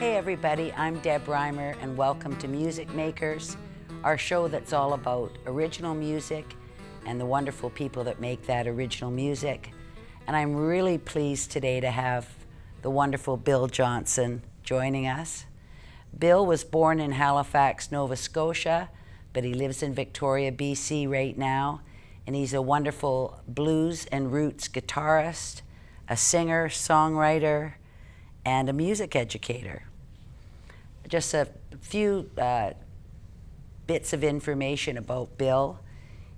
Hey everybody, I'm Deb Rhymer and welcome to Music Makers, our show that's all about original music and the wonderful people that make that original music. And I'm really pleased today to have the wonderful Bill Johnson joining us. Bill was born in Halifax, Nova Scotia, but he lives in Victoria, BC right now, and he's a wonderful blues and roots guitarist, a singer, songwriter, and a music educator. Just a few bits of information about Bill.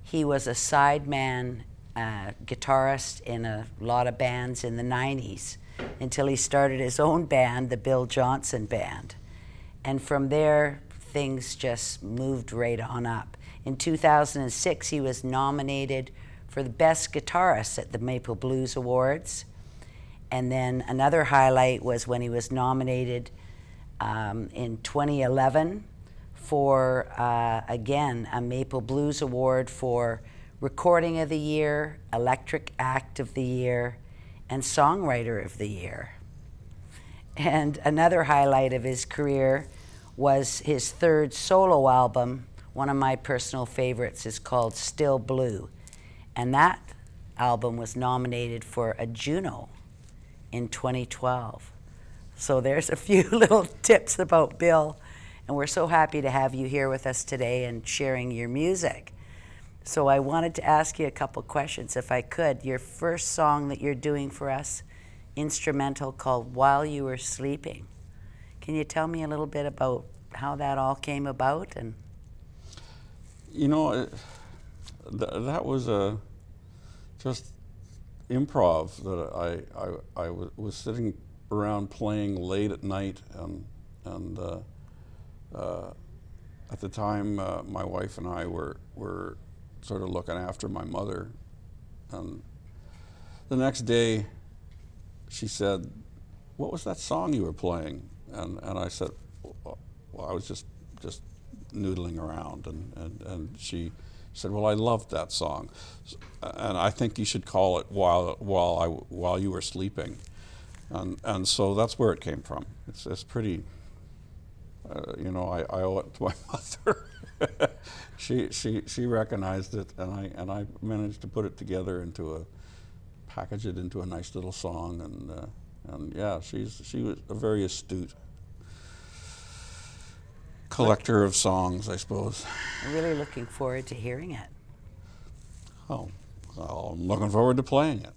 He was a sideman guitarist in a lot of bands in the 90s until he started his own band, the Bill Johnson Band. And from there, things just moved right on up. In 2006, he was nominated for the Best Guitarist at the Maple Blues Awards. And then another highlight was when he was nominated in 2011 for, again, a Maple Blues Award for Recording of the Year, Electric Act of the Year, and Songwriter of the Year. And another highlight of his career was his third solo album. One of my personal favorites is called Still Blue. And that album was nominated for a Juno in 2012. So there's a few little tips about Bill, and we're so happy to have you here with us today and sharing your music. So I wanted to ask you a couple questions, if I could. Your first song that you're doing for us, instrumental, called While You Were Sleeping. Can you tell me a little bit about how that all came about? And you know, that was just improv that I was sitting around playing late at night, and at the time my wife and I were sort of looking after my mother, and the next day she said, "What was that song you were playing?" And I said, "Well, I was just noodling around," and she said, "Well, I loved that song, and I think you should call it While You Were Sleeping," and so that's where it came from. It's pretty, you know, I owe it to my mother. She recognized it, and I managed to put it together package it into a nice little song, and yeah, she was a very astute collector of songs, I suppose. I'm really looking forward to hearing it. Oh, well, I'm looking forward to playing it.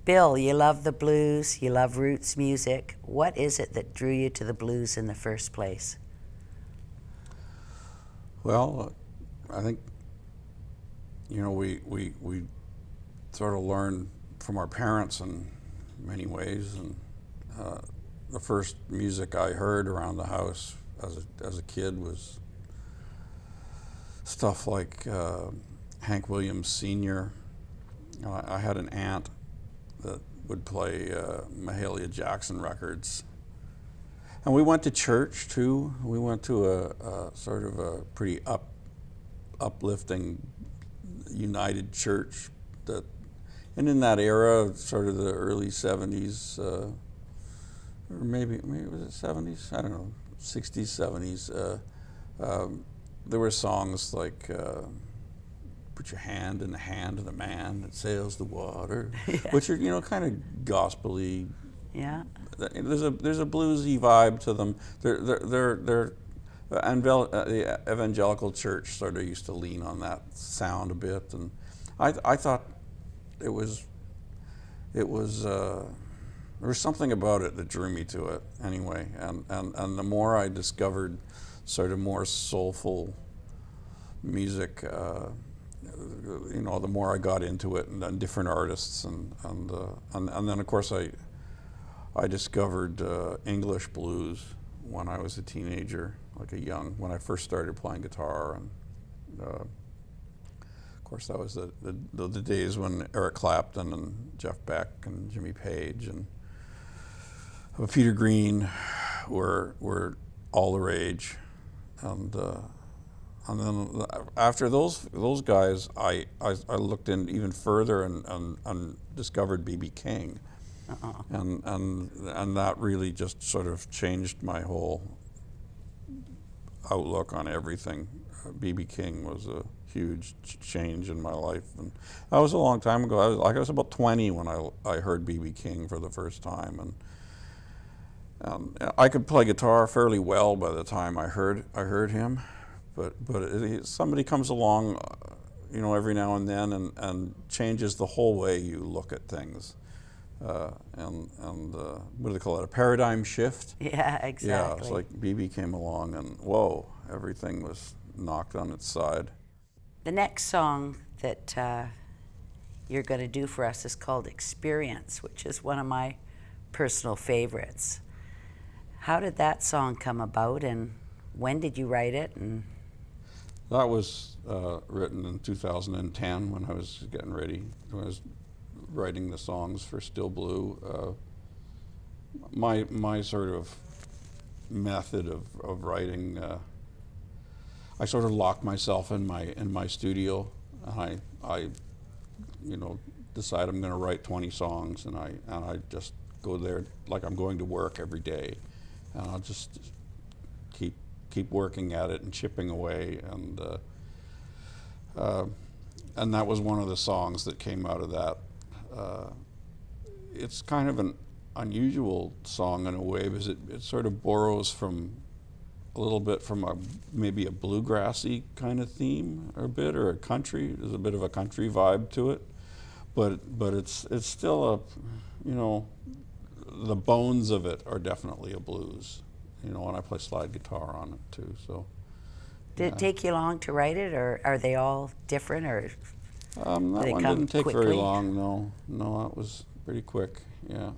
Bill, you love the blues, you love roots music. What is it that drew you to the blues in the first place? Well, I think, you know, we sort of learn from our parents in many ways, and the first music I heard around the house as a kid was stuff like Hank Williams Sr. I had an aunt that would play Mahalia Jackson records. And we went to church too. We went to a sort of a pretty uplifting, united church and in that era, sort of the early 70s, or maybe was it 70s? I don't know, 60s, 70s. There were songs like "Put Your Hand in the Hand of the Man That Sails the Water," yeah. Which are, you know, kind of gospel-y. Yeah. There's a bluesy vibe to them. The evangelical church sort of used to lean on that sound a bit, and I thought it was there was something about it that drew me to it anyway, and the more I discovered sort of more soulful music, you know, the more I got into it, and different artists, and then of course I discovered English blues when I was a teenager, when I first started playing guitar, and of course that was the days when Eric Clapton and Jeff Beck and Jimmy Page and Peter Green were all the rage, and then after those guys, I looked in even further and discovered B.B. King. And that really just sort of changed my whole outlook on everything. B.B. King was a huge change in my life, and that was a long time ago. I was about 20 when I heard B.B. King for the first time, and I could play guitar fairly well by the time I heard him, but somebody comes along, you know, every now and then and changes the whole way you look at things. And what do they call it? A paradigm shift? Yeah, exactly. Yeah, it's like BB came along and whoa, everything was knocked on its side. The next song that you're going to do for us is called Experience, which is one of my personal favorites. How did that song come about, and when did you write it? And that was written in 2010 when I was getting ready. When I was writing the songs for Still Blue. My sort of method of writing, I sort of locked myself in my studio, and I you know, decide I'm going to write 20 songs, and I just go there like I'm going to work every day, and I'll just keep working at it and chipping away, and that was one of the songs that came out of that. It's kind of an unusual song in a way, because it sort of borrows a little bit from maybe a bluegrassy kind of theme, or a country. There's a bit of a country vibe to it, but it's still you know, the bones of it are definitely a blues. You know, and I play slide guitar on it too. So. Did it take you long to write it, or are they all different, or? That one didn't take very long, no. No, that was pretty quick, yeah.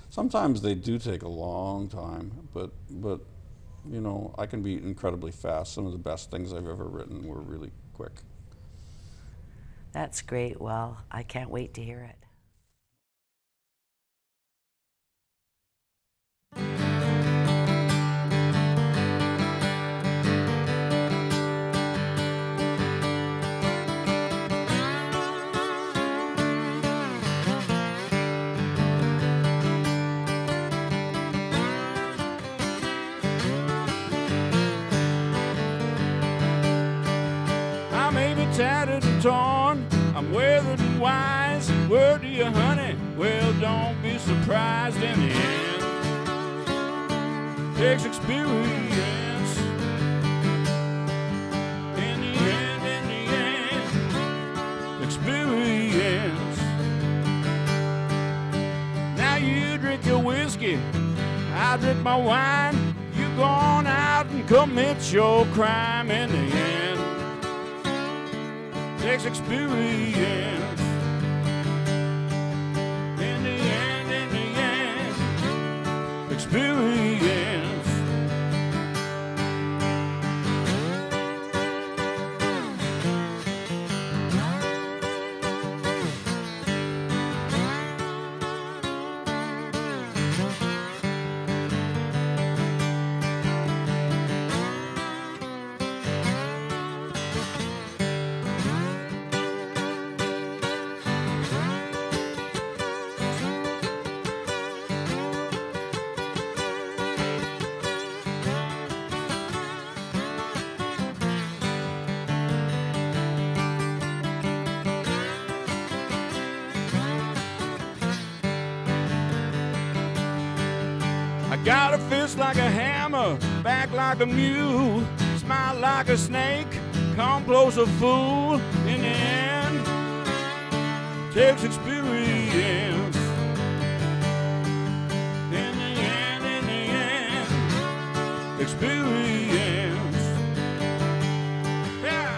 Sometimes they do take a long time, but you know, I can be incredibly fast. Some of the best things I've ever written were really quick. That's great. Well, I can't wait to hear it. Tattered and torn, I'm weathered and wise. Word to you, honey, well, don't be surprised. In the end, takes experience. In the end, experience. whiskey, I drink my wine. You go on out and commit your crime. In the end, takes experience. In the end, experience. I got a fist like a hammer, back like a mule, smile like a snake, come close a fool. In the end, takes experience. In the end, experience. Yeah.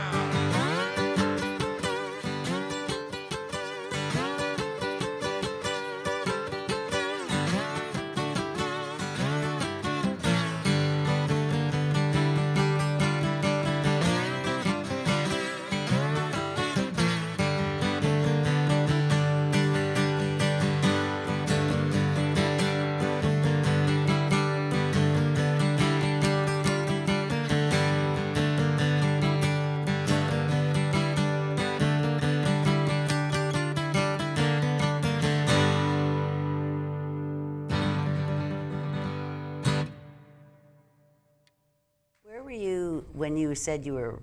Where were you when you said you were,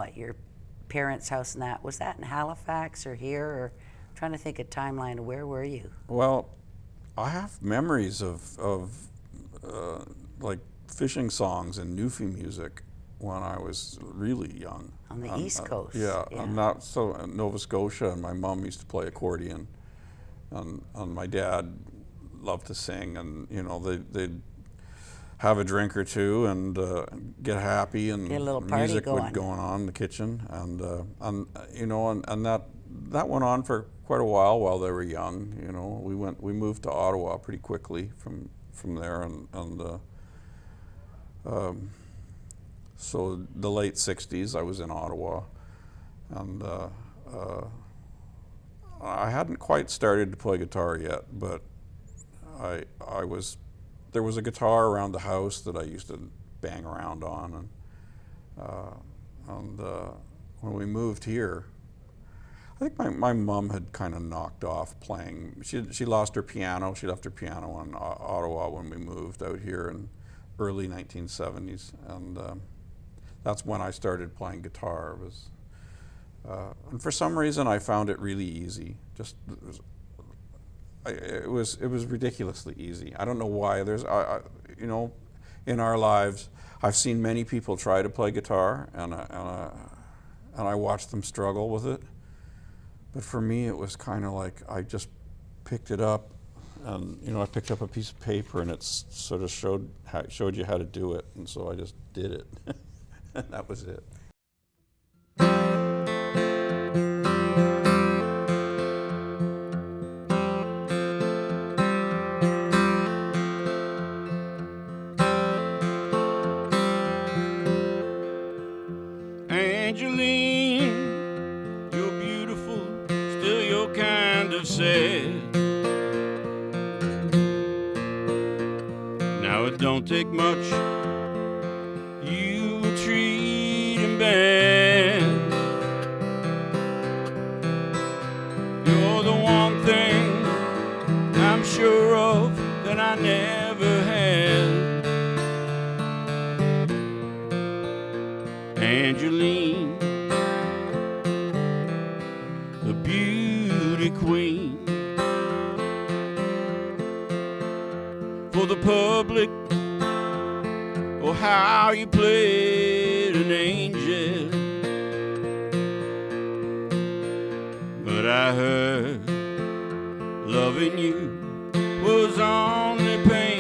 at your parents' house and that? Was that in Halifax or here? Or I'm trying to think of timeline of where were you? Well, I have memories of like fishing songs and Newfie music when I was really young. On the East Coast. Yeah, not so Nova Scotia, and my mom used to play accordion, and my dad loved to sing, and they'd have a drink or two and get happy, and get a little party music going. would go on in the kitchen, and that went on for quite a while they were young. We moved to Ottawa pretty quickly from there, and so the late '60s I was in Ottawa, and I hadn't quite started to play guitar yet, but there was a guitar around the house that I used to bang around on, and when we moved here, I think my mom had kind of knocked off playing. She lost her piano. She left her piano in Ottawa when we moved out here in early 1970s, and that's when I started playing guitar. And for some reason I found it really easy. It was ridiculously easy. I don't know why. In our lives, I've seen many people try to play guitar, and I watched them struggle with it. But for me, it was kind of like I just picked it up, and I picked up a piece of paper, and it sort of showed you how to do it, and so I just did it, and that was it. Angeline, you're beautiful, still you're kind of sad. Now it don't take much, you were treating bad. You're the one thing I'm sure of that I never had. Angeline, the beauty queen. For the public, oh how you played an angel. But I heard loving you was only pain.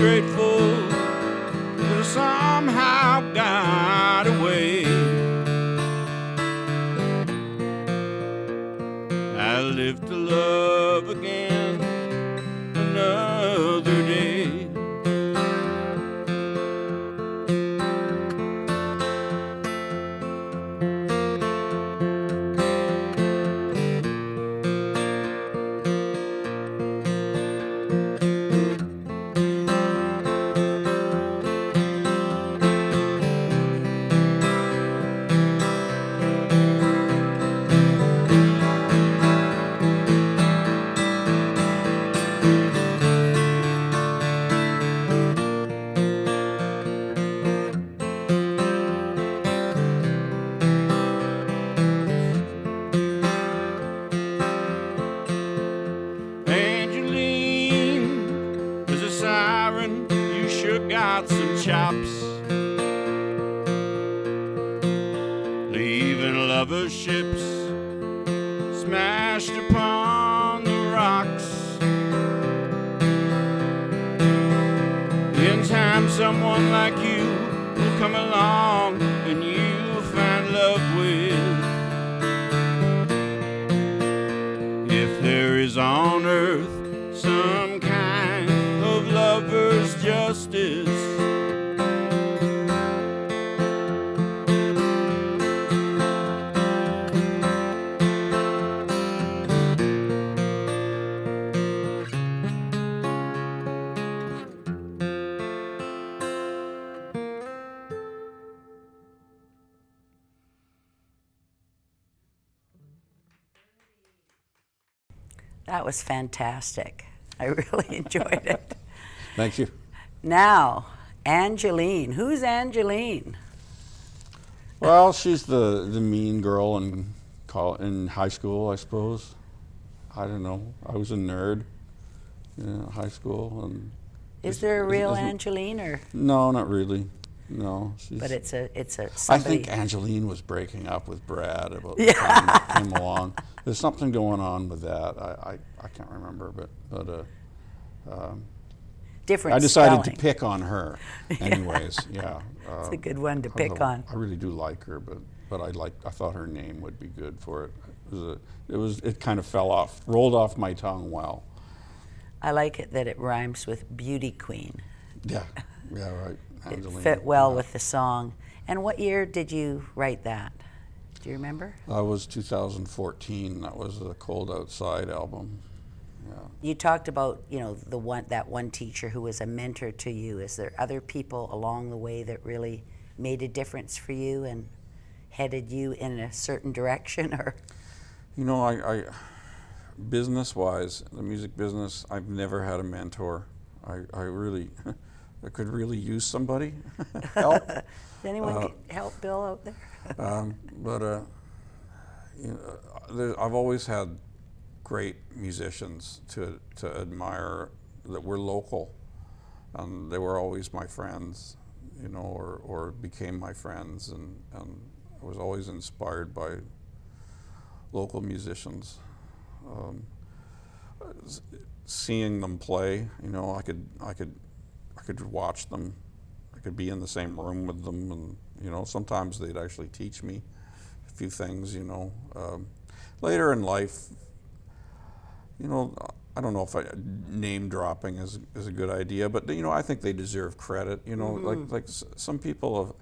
grateful that I somehow got away. I live to love again another day. Angeline, as a siren, you sure got some chops. Leaving lover ships smashed upon the rocks. In time, someone like you will come along and you'll find love with. If there is on earth some kind of lover's justice, That was fantastic. I really enjoyed it. Thank you. Now, Angeline. Who's Angeline? Well, she's the mean girl in high school, I suppose. I don't know. I was a nerd in high school, and Is there a real Angeline, or? no, not really. No, But it's a I somebody. think Angeline was breaking up with Brad about the time he came along. There's something going on with that. I can't remember, but Different I decided spelling. to pick on her, anyways. Yeah, It's a good one to I pick don't know. on. I really do like her, but I thought her name would be good for it. It kind of rolled off my tongue well. I like it that it rhymes with beauty queen. Yeah, right. It Angeline, fit well yeah. with the song. And what year did you write that? Do you remember? That was 2014. That was the Cold Outside album. Yeah. You talked about, that one teacher who was a mentor to you. Is there other people along the way that really made a difference for you and headed you in a certain direction, or? I business-wise, the music business, I've never had a mentor. I really, I could really use somebody help. Does anyone help Bill out there? I've always had great musicians to admire that were local, and they were always my friends, or became my friends, and I was always inspired by local musicians. Seeing them play, I could watch them. I could be in the same room with them, and sometimes they'd actually teach me a few things. Later in life, I don't know if name dropping is a good idea, but I think they deserve credit. Like some people have.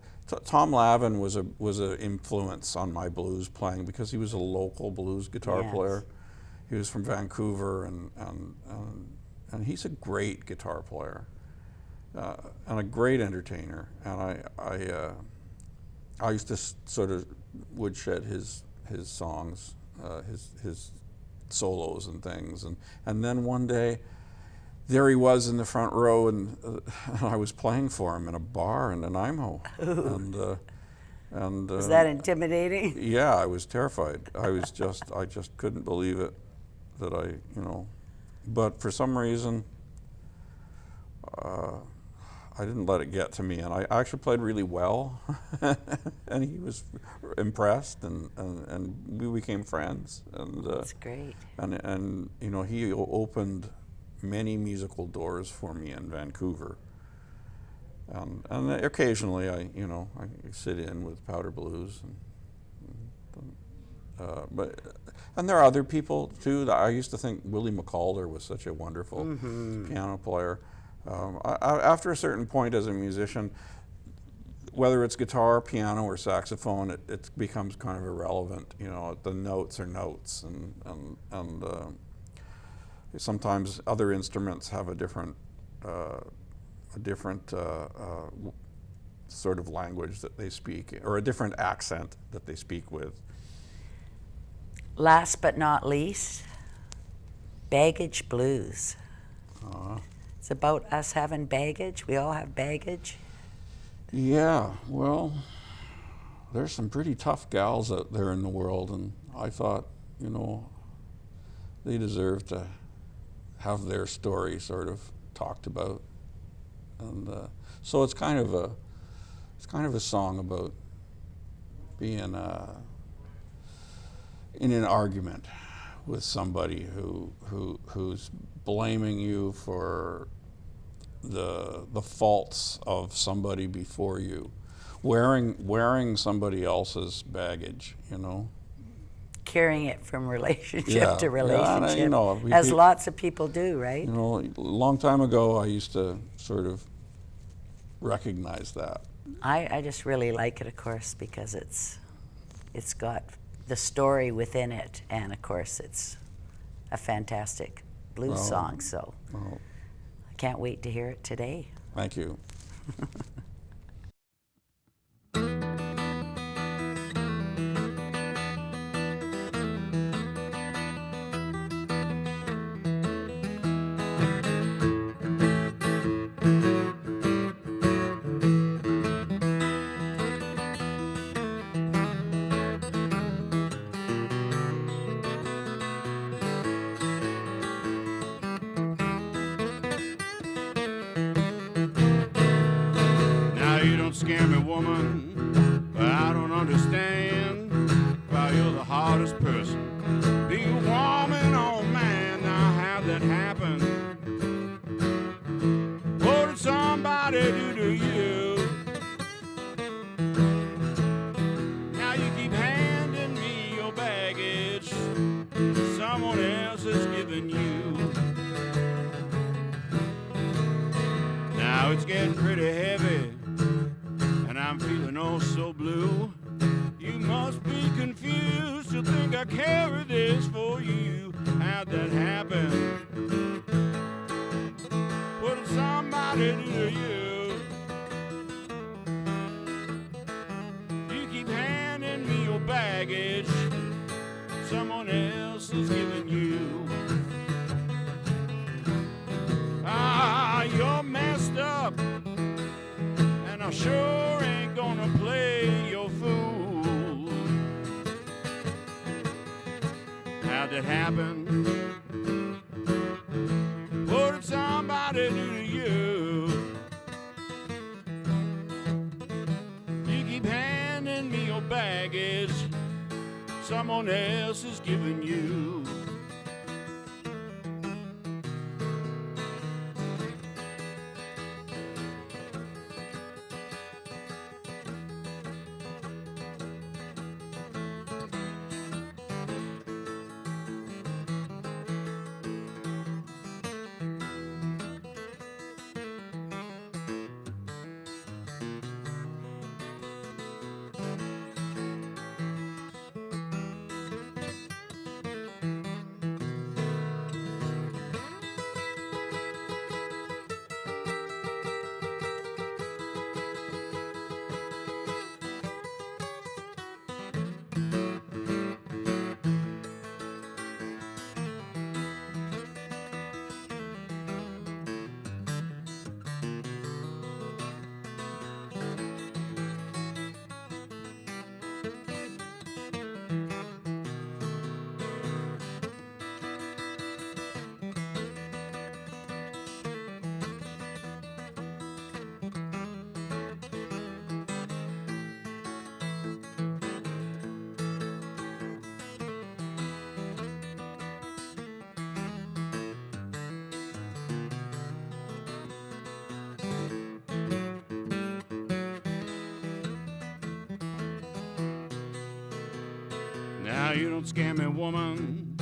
Tom Lavin was a influence on my blues playing because he was a local blues guitar player. He was from Vancouver, and he's a great guitar player and a great entertainer. And I used to sort of woodshed his songs, his solos and things, and then one day there he was in the front row, and I was playing for him in a bar in Nanaimo, and Was that intimidating? yeah, I was terrified. I just couldn't believe it that but for some reason I didn't let it get to me, and I actually played really well, and he was impressed, and we became friends. And That's great. And he opened many musical doors for me in Vancouver. And occasionally I sit in with powder blues, and there are other people too. That I used to think Willie McCalder was such a wonderful piano player. After a certain point as a musician, whether it's guitar, piano, or saxophone, it becomes kind of irrelevant. The notes are notes, and sometimes other instruments have a different sort of language that they speak, or a different accent that they speak with. Last but not least, baggage blues. It's about us having baggage. We all have baggage. Yeah, well, there's some pretty tough gals out there in the world, and I thought, they deserve to have their story sort of talked about. And so it's kind of a song about being in an argument with somebody who's blaming you for the faults of somebody before you, wearing somebody else's baggage, Carrying it from relationship to relationship, and as lots of people do, right? A long time ago, I used to sort of recognize that. I just really like it, of course, because it's got the story within it, and of course it's a fantastic blues song, so I can't wait to hear it today. Thank you. Scare me, woman, but I don't understand why you're the hardest person. Be a woman or man, now how'd that happen? What did somebody do to you? Now you keep handing me your baggage someone else has given you. Now it's getting pretty heavy, I'm feeling oh so blue. You must be confused to think I carry this for you. How'd that happen? What did somebody do to you? You keep handing me your baggage someone else is giving you. You're messed up, and I sure ain't gonna play your fool. How'd that happen? What did somebody do to you? You keep handing me your baggage someone else is giving you. Now you don't scare me, woman,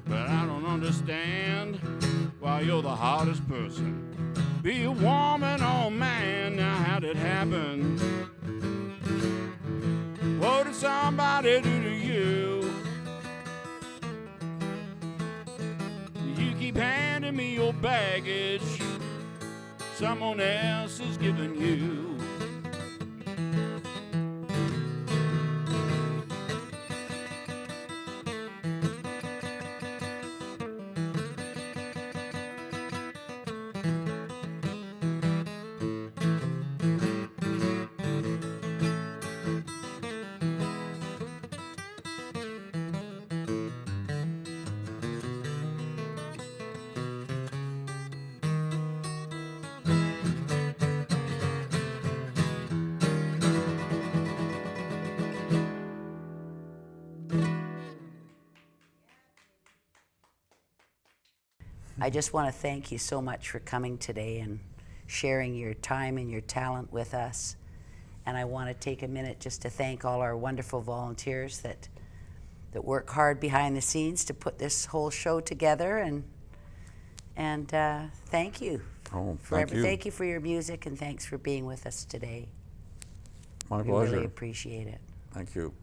but I don't understand why you're the hottest person. Be a woman or man, now how'd it happen? What did somebody do to you? You keep handing me your baggage someone else is giving you. I just want to thank you so much for coming today and sharing your time and your talent with us. And I want to take a minute just to thank all our wonderful volunteers that work hard behind the scenes to put this whole show together. And thank you. Thank you. Thank you for your music, and thanks for being with us today. My we pleasure. really appreciate it. Thank you.